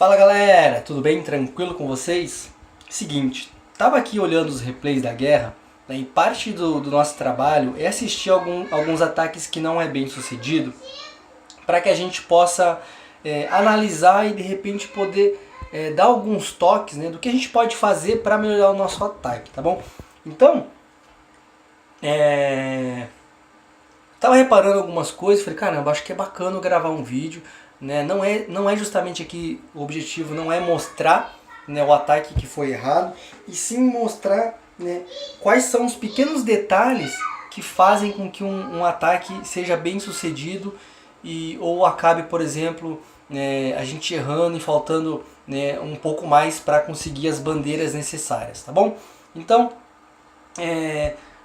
Fala galera, tudo bem? Tranquilo com vocês? Seguinte, tava aqui olhando os replays da guerra, né, e parte do nosso trabalho é assistir alguns ataques que não é bem sucedido, para que a gente possa analisar e de repente poder dar alguns toques, né, do que a gente pode fazer para melhorar o nosso ataque, tá bom? Então, tava reparando algumas coisas, falei, caramba, acho que é bacana eu gravar um vídeo, né? Não é justamente aqui, o objetivo não é mostrar, né, o ataque que foi errado, e sim mostrar, né, quais são os pequenos detalhes que fazem com que um ataque seja bem sucedido ou acabe, por exemplo, né, a gente errando e faltando, né, um pouco mais para conseguir as bandeiras necessárias, tá bom? Então,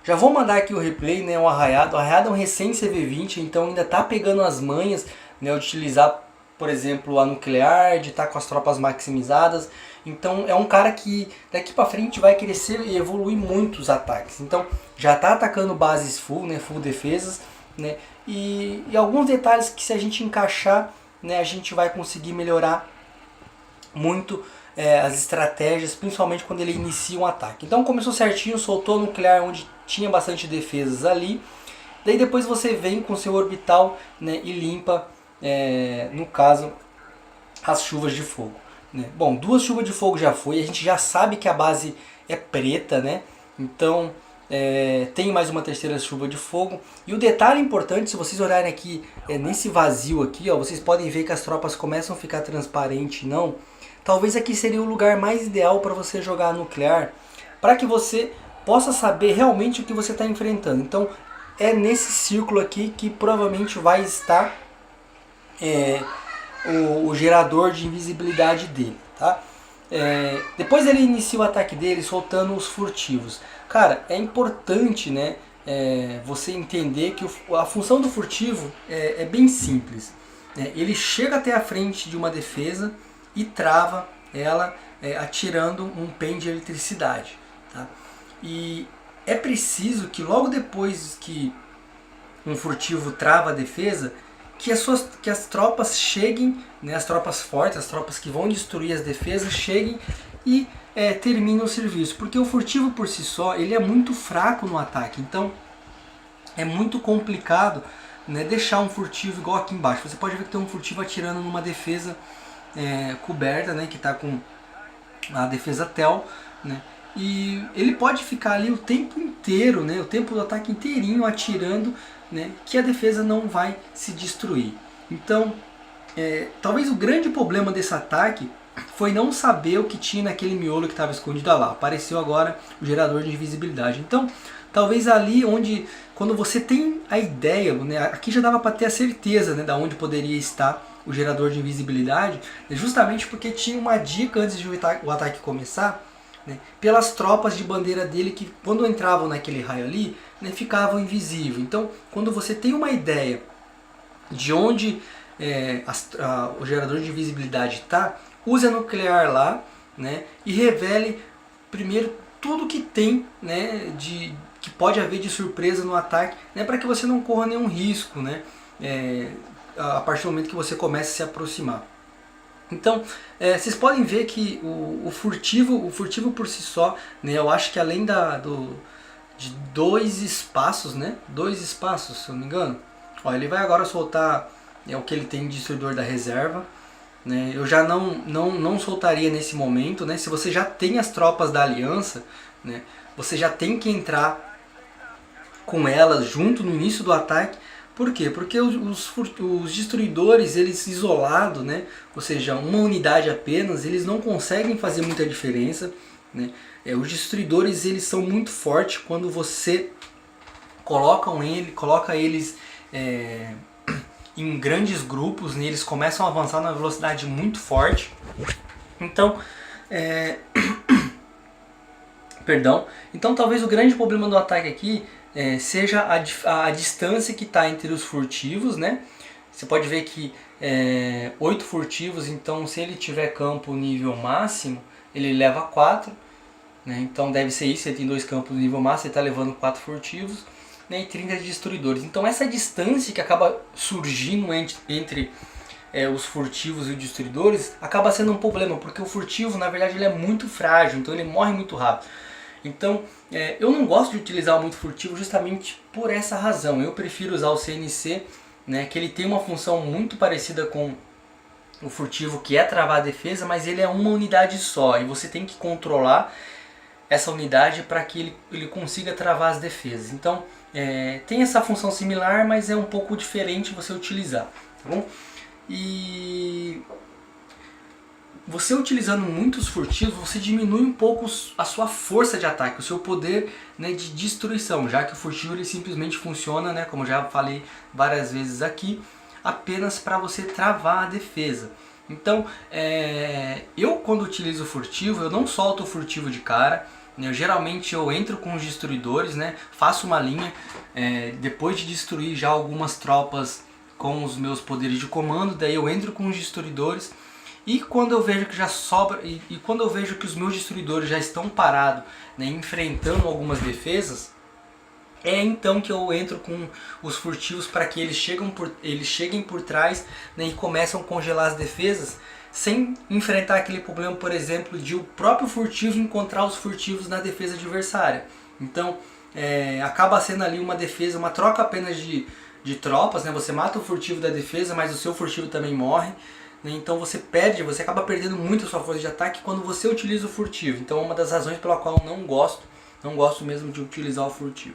já vou mandar aqui o replay, né, o Arraiado. O Arraiado é um recém CV20, então ainda está pegando as manhas, né, de utilizar, por exemplo, a nuclear, de estar com as tropas maximizadas. Então é um cara que daqui para frente vai crescer e evoluir muito os ataques. Então já está atacando bases full, né, full defesas, né, e alguns detalhes que se a gente encaixar, né, a gente vai conseguir melhorar muito as estratégias, principalmente quando ele inicia um ataque. Então começou certinho, soltou a nuclear onde tinha bastante defesas ali. Daí depois você vem com seu orbital, né, e limpa, no caso, as chuvas de fogo, né? Bom, 2 chuvas de fogo já foi, a gente já sabe que a base é preta, né? Então tem mais uma terceira chuva de fogo. E o detalhe importante, se vocês olharem aqui nesse vazio aqui, ó, vocês podem ver que as tropas começam a ficar transparentes, não? Talvez aqui seria o lugar mais ideal para você jogar nuclear, para que você possa saber realmente o que você está enfrentando. Então é nesse círculo aqui que provavelmente vai estar o gerador de invisibilidade dele, tá? Depois ele inicia o ataque dele soltando os furtivos. Cara, é importante, né, você entender que a função do furtivo é bem simples, né? Ele chega até a frente de uma defesa e trava ela atirando um pen de eletricidade, tá? E é preciso que logo depois que um furtivo trava a defesa, que as tropas cheguem, né, as tropas fortes, as tropas que vão destruir as defesas, cheguem e terminem o serviço. Porque o furtivo por si só, ele é muito fraco no ataque, então é muito complicado, né, deixar um furtivo igual aqui embaixo. Você pode ver que tem um furtivo atirando numa defesa coberta, né, que está com a defesa TEL, né, e ele pode ficar ali o tempo inteiro, né, o tempo do ataque inteirinho atirando, né, que a defesa não vai se destruir. Então, talvez o grande problema desse ataque foi não saber o que tinha naquele miolo que estava escondido lá. Apareceu agora o gerador de invisibilidade. Então, talvez ali onde, quando você tem a ideia, né, aqui já dava para ter a certeza, né, da onde poderia estar o gerador de invisibilidade, justamente porque tinha uma dica antes de o ataque começar, né, pelas tropas de bandeira dele que quando entravam naquele raio ali, né, ficavam invisíveis. Então, quando você tem uma ideia de onde o gerador de invisibilidade está, use a nuclear lá, né, e revele primeiro tudo que tem, né, que pode haver de surpresa no ataque, né, para que você não corra nenhum risco, né, a partir do momento que você começa a se aproximar. Então, vocês podem ver que o furtivo por si só, né, eu acho que além de 2 espaços, né, 2 espaços, se eu não me engano, ó, ele vai agora soltar o que ele tem de destruidor da reserva, né, eu já não soltaria nesse momento, né, se você já tem as tropas da aliança, né, você já tem que entrar com elas junto no início do ataque. Por quê? Porque os destruidores, eles isolados, né, ou seja, uma unidade apenas, eles não conseguem fazer muita diferença, né. Os destruidores, eles são muito fortes quando você coloca eles em grandes grupos, né, eles começam a avançar numa velocidade muito forte. Então, perdão. Então talvez o grande problema do ataque aqui seja a distância que está entre os furtivos, né? Você pode ver que 8 furtivos, então se ele tiver campo nível máximo, ele leva 4, né? Então deve ser isso, ele tem 2 campos nível máximo, ele está levando 4 furtivos, né? E 30 de destruidores. Então essa distância que acaba surgindo entre os furtivos e os destruidores, acaba sendo um problema, porque o furtivo, na verdade, ele é muito frágil, então ele morre muito rápido. Então, eu não gosto de utilizar o muito furtivo justamente por essa razão. Eu prefiro usar o CNC, né, que ele tem uma função muito parecida com o furtivo, que é travar a defesa, mas ele é uma unidade só, e você tem que controlar essa unidade para que ele consiga travar as defesas. Então, tem essa função similar, mas é um pouco diferente você utilizar, tá bom? E você utilizando muitos furtivos, você diminui um pouco a sua força de ataque, o seu poder, né, de destruição, já que o furtivo ele simplesmente funciona, né, como já falei várias vezes aqui, apenas para você travar a defesa. Então, eu quando utilizo o furtivo, eu não solto o furtivo de cara, né, geralmente eu entro com os destruidores, né, faço uma linha, depois de destruir já algumas tropas com os meus poderes de comando, daí eu entro com os destruidores. E quando eu vejo que já sobra, e quando eu vejo que os meus destruidores já estão parados, né, enfrentando algumas defesas, é então que eu entro com os furtivos para que eles cheguem por trás, né, e começam a congelar as defesas, sem enfrentar aquele problema, por exemplo, de o próprio furtivo encontrar os furtivos na defesa adversária. Então, acaba sendo ali uma defesa, uma troca apenas de tropas, né? Você mata o furtivo da defesa, mas o seu furtivo também morre. Então você acaba perdendo muito a sua força de ataque quando você utiliza o furtivo. Então é uma das razões pela qual eu não gosto mesmo de utilizar o furtivo.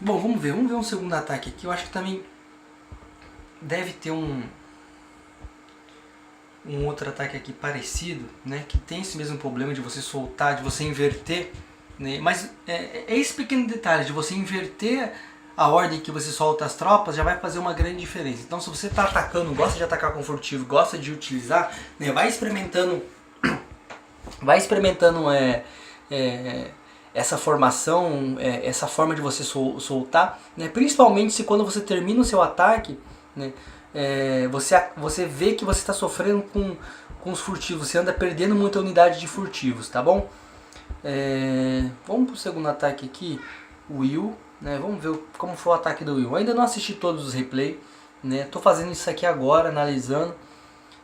Bom, vamos ver um segundo ataque aqui. Eu acho que também deve ter um outro ataque aqui parecido, né? Que tem esse mesmo problema de você soltar, de você inverter, né? Mas é esse pequeno detalhe de você inverter a ordem que você solta as tropas já vai fazer uma grande diferença. Então se você está atacando, gosta de atacar com furtivo, gosta de utilizar, né, vai experimentando essa formação, essa forma de você soltar, né, principalmente se quando você termina o seu ataque, né, você vê que você está sofrendo com os furtivos, você anda perdendo muita unidade de furtivos, tá bom? Vamos para o segundo ataque aqui, o Will. Né, vamos ver como foi o ataque do Will. Ainda não assisti todos os replays, né? Tô fazendo isso aqui agora, analisando,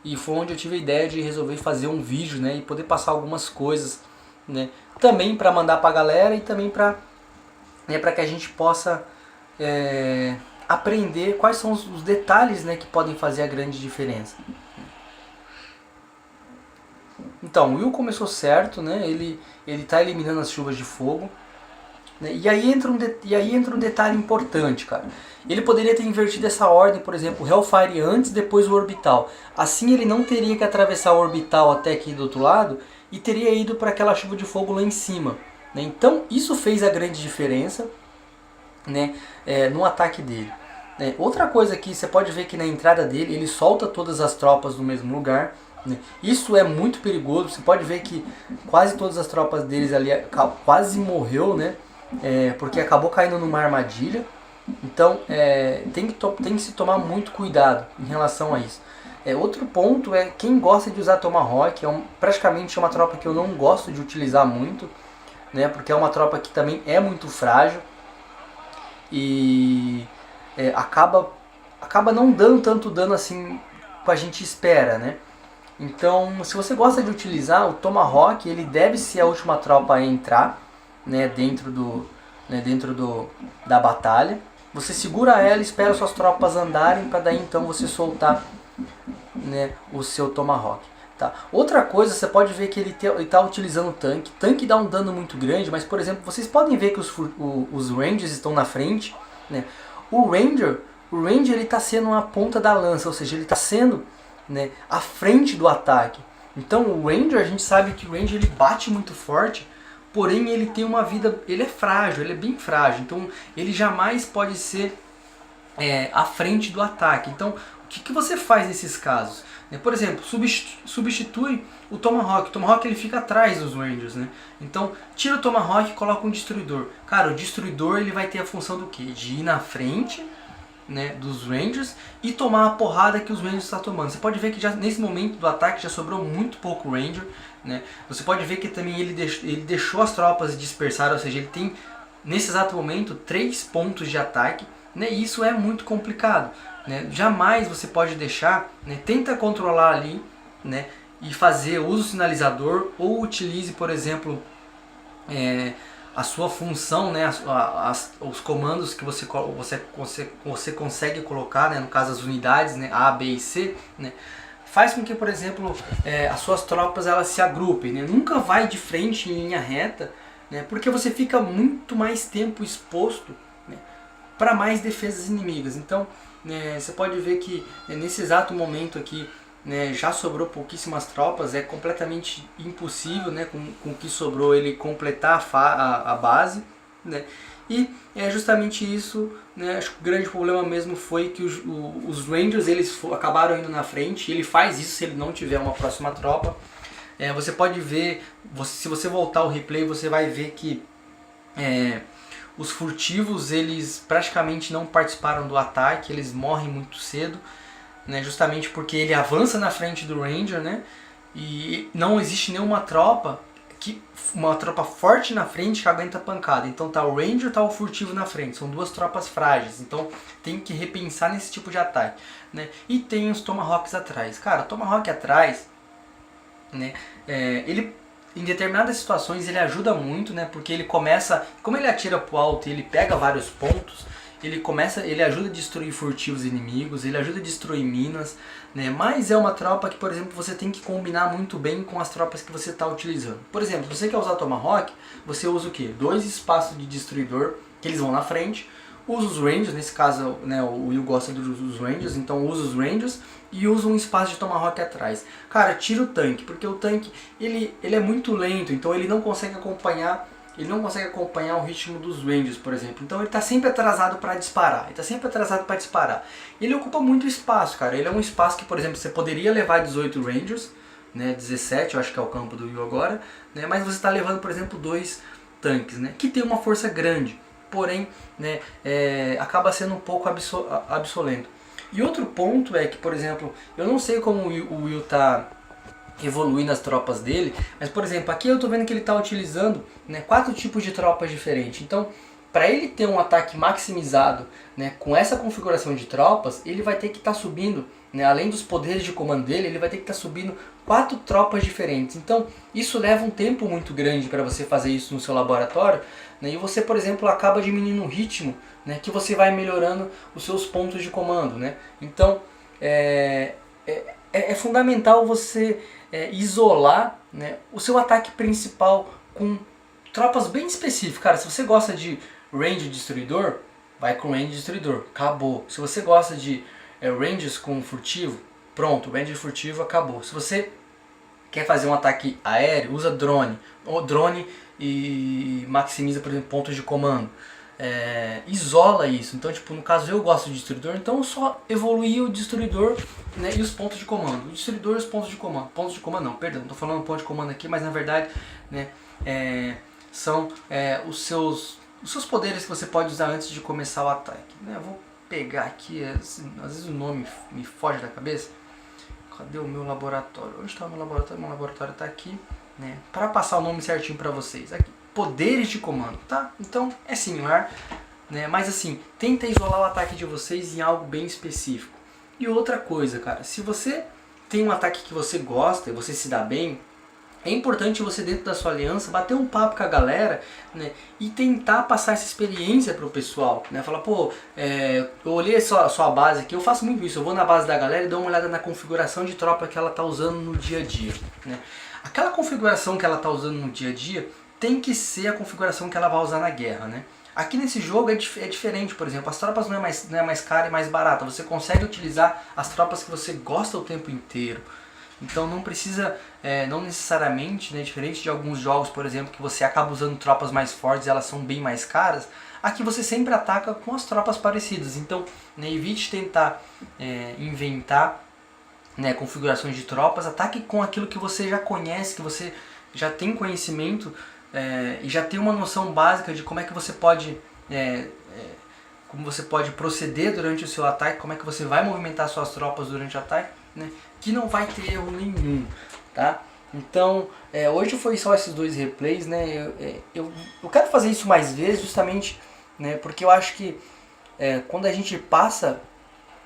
e foi onde eu tive a ideia de resolver fazer um vídeo, né, e poder passar algumas coisas, né, também para mandar para a galera e também para que a gente possa aprender quais são os detalhes, né, que podem fazer a grande diferença. Então, o Will começou certo, né? Ele tá eliminando as chuvas de fogo. E aí entra um detalhe importante, cara. Ele poderia ter invertido essa ordem, por exemplo, o Hellfire antes, depois o Orbital. Assim ele não teria que atravessar o Orbital até aqui do outro lado e teria ido para aquela chuva de fogo lá em cima, né? Então isso fez a grande diferença, né, no ataque dele. Outra coisa que você pode ver que na entrada dele, ele solta todas as tropas no mesmo lugar, né? Isso é muito perigoso. Você pode ver que quase todas as tropas deles ali quase morreu, né? Porque acabou caindo numa armadilha. Então tem que se tomar muito cuidado em relação a isso. Outro ponto é quem gosta de usar Tomahawk, praticamente uma tropa que eu não gosto de utilizar muito, né, porque é uma tropa que também é muito frágil e acaba não dando tanto dano assim que a gente espera, né? Então, se você gosta de utilizar o Tomahawk, ele deve ser a última tropa a entrar, né, dentro da batalha. Você segura ela, espera suas tropas andarem para daí então você soltar, né, o seu Tomahawk. Tá? Outra coisa, você pode ver que ele está utilizando tanque. Tanque dá um dano muito grande, mas por exemplo, vocês podem ver que os Rangers estão na frente, né? O Ranger ele está sendo a ponta da lança, ou seja, ele está sendo, né, à frente do ataque. Então o Ranger, a gente sabe que o Ranger ele bate muito forte, porém ele tem uma vida, ele é frágil, ele é bem frágil, então ele jamais pode ser à frente do ataque. Então o que você faz nesses casos? Por exemplo, substitui o Tomahawk. O Tomahawk ele fica atrás dos Rangers, né? Então tira o Tomahawk e coloca um Destruidor. Cara, o Destruidor ele vai ter a função do quê? De ir na frente, né, dos Rangers e tomar a porrada que os Rangers estão tomando. Você pode ver que já nesse momento do ataque já sobrou muito pouco Ranger, né? Você pode ver que também ele deixou as tropas dispersar, ou seja, ele tem nesse exato momento 3 pontos de ataque, né? E isso é muito complicado, né, jamais você pode deixar, né, tenta controlar ali, né, e fazer uso do sinalizador, ou utilize, por exemplo, a sua função, né, os comandos que você consegue colocar, né, no caso as unidades, né, A, B e C, né, faz com que, por exemplo, as suas tropas elas se agrupem, né, nunca vai de frente em linha reta, né, porque você fica muito mais tempo exposto, né, para mais defesas inimigas. Então, você pode ver que, né, nesse exato momento aqui, né, já sobrou pouquíssimas tropas, é completamente impossível, né, com o que sobrou ele completar a base, né, e é justamente isso, né, acho que o grande problema mesmo foi que os Rangers eles acabaram indo na frente, e ele faz isso se ele não tiver uma próxima tropa. Você pode ver, se você voltar ao replay, você vai ver que os furtivos eles praticamente não participaram do ataque, eles morrem muito cedo, né, justamente porque ele avança na frente do Ranger, né, e não existe nenhuma tropa, uma tropa forte na frente que aguenta pancada. Então tá o Ranger, tá o furtivo na frente, são duas tropas frágeis, então tem que repensar nesse tipo de ataque, né. E tem os Tomahawks atrás. Cara, o Tomahawk atrás, né, ele em determinadas situações ele ajuda muito, né, porque ele começa, como ele atira pro alto e ele pega vários pontos, ele ajuda a destruir furtivos inimigos, ele ajuda a destruir minas, né? Mas é uma tropa que, por exemplo, você tem que combinar muito bem com as tropas que você está utilizando. Por exemplo, se você quer usar Tomahawk, você usa o quê? 2 espaços de destruidor, que eles vão na frente, usa os Rangers, nesse caso, né, o Will gosta dos Rangers, então usa os Rangers e usa um espaço de Tomahawk atrás. Cara, tira o tanque, porque o tanque ele é muito lento, então ele não consegue acompanhar o ritmo dos Rangers, por exemplo. Então ele está sempre atrasado para disparar. Ele ocupa muito espaço, cara. Ele é um espaço que, por exemplo, você poderia levar 18 Rangers, né, 17, eu acho que é o campo do Will agora, né, mas você está levando, por exemplo, 2 tanques, né, que tem uma força grande, porém, né, acaba sendo um pouco obsoleto. E outro ponto é que, por exemplo, eu não sei como o Will está evoluir nas tropas dele, mas por exemplo, aqui eu estou vendo que ele está utilizando, né, 4 tipos de tropas diferentes. Então, para ele ter um ataque maximizado, né, com essa configuração de tropas, ele vai ter que estar subindo, né, além dos poderes de comando dele, ele vai ter que estar subindo 4 tropas diferentes. Então, isso leva um tempo muito grande para você fazer isso no seu laboratório, né, e você, por exemplo, acaba diminuindo o ritmo, né, que você vai melhorando os seus pontos de comando, né. Então, é fundamental você isolar, né, o seu ataque principal com tropas bem específicas. Cara, se você gosta de range destruidor, vai com range destruidor, acabou. Se você gosta de ranges com furtivo, pronto, range furtivo, acabou. Se você quer fazer um ataque aéreo, usa drone, ou drone e maximiza, por exemplo, pontos de comando. Isola isso. Então, tipo, no caso eu gosto de destruidor, então eu só evoluí o destruidor, né, e os pontos de comando. O destruidor e os pontos de comando. Pontos de comando não, perdão, não tô falando ponto de comando aqui, mas na verdade, né, são os seus poderes que você pode usar antes de começar o ataque. Né? Eu vou pegar aqui, assim, às vezes o nome me foge da cabeça. Cadê o meu laboratório? Onde está o meu laboratório? Meu laboratório está aqui, né, para passar o nome certinho para vocês. Aqui. Poderes de comando, tá? Então é similar, né? Mas assim, tenta isolar o ataque de vocês em algo bem específico. E outra coisa, cara, se você tem um ataque que você gosta e você se dá bem, é importante você dentro da sua aliança bater um papo com a galera, né, e tentar passar essa experiência pro pessoal, né? Falar, pô, eu olhei a sua base aqui, eu faço muito isso, eu vou na base da galera e dou uma olhada na configuração de tropa que ela tá usando no dia a dia, né? Aquela configuração que ela tá usando no dia a dia tem que ser a configuração que ela vai usar na guerra, né? Aqui nesse jogo é diferente, por exemplo, as tropas não é mais cara e mais barata, você consegue utilizar as tropas que você gosta o tempo inteiro. Então não precisa, não necessariamente, né, diferente de alguns jogos, por exemplo, que você acaba usando tropas mais fortes e elas são bem mais caras, aqui você sempre ataca com as tropas parecidas. Então, né, evite tentar inventar, né, configurações de tropas, ataque com aquilo que você já conhece, que você já tem conhecimento, e já tem uma noção básica de como é que você pode proceder durante o seu ataque, como é que você vai movimentar suas tropas durante o ataque, né, que não vai ter erro nenhum, tá? Então, hoje foi só esses 2 replays, né? Eu quero fazer isso mais vezes, justamente, né, porque eu acho que quando a gente passa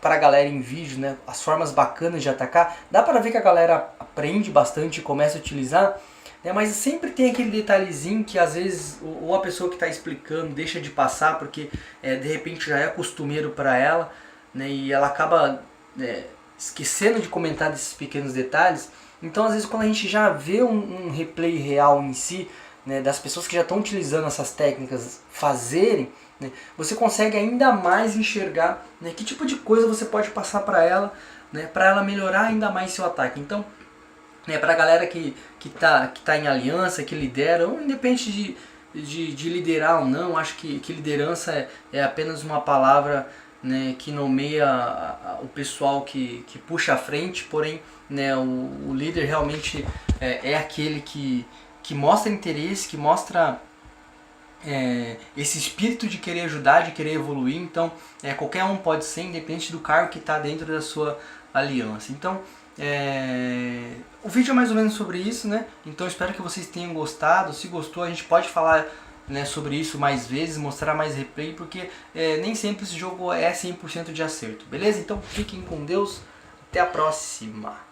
pra galera em vídeo, né, as formas bacanas de atacar, dá pra ver que a galera aprende bastante e começa a utilizar, né, mas sempre tem aquele detalhezinho que às vezes ou a pessoa que está explicando deixa de passar porque de repente já é costumeiro para ela, né, e ela acaba esquecendo de comentar desses pequenos detalhes. Então às vezes quando a gente já vê um replay real em si, né, das pessoas que já estão utilizando essas técnicas fazerem, né, você consegue ainda mais enxergar, né, que tipo de coisa você pode passar para ela, né, para ela melhorar ainda mais seu ataque. Então, para a galera que tá em aliança, que lidera, ou independente de liderar ou não, acho que liderança é apenas uma palavra, né, que nomeia o pessoal que puxa a frente, porém, né, o líder realmente é aquele que mostra interesse, que mostra esse espírito de querer ajudar, de querer evoluir. Então qualquer um pode ser, independente do cargo que está dentro da sua aliança. Então o vídeo é mais ou menos sobre isso, né? Então espero que vocês tenham gostado. Se gostou, a gente pode falar, né, sobre isso mais vezes, mostrar mais replay, porque nem sempre esse jogo é 100% de acerto, beleza? Então fiquem com Deus, até a próxima!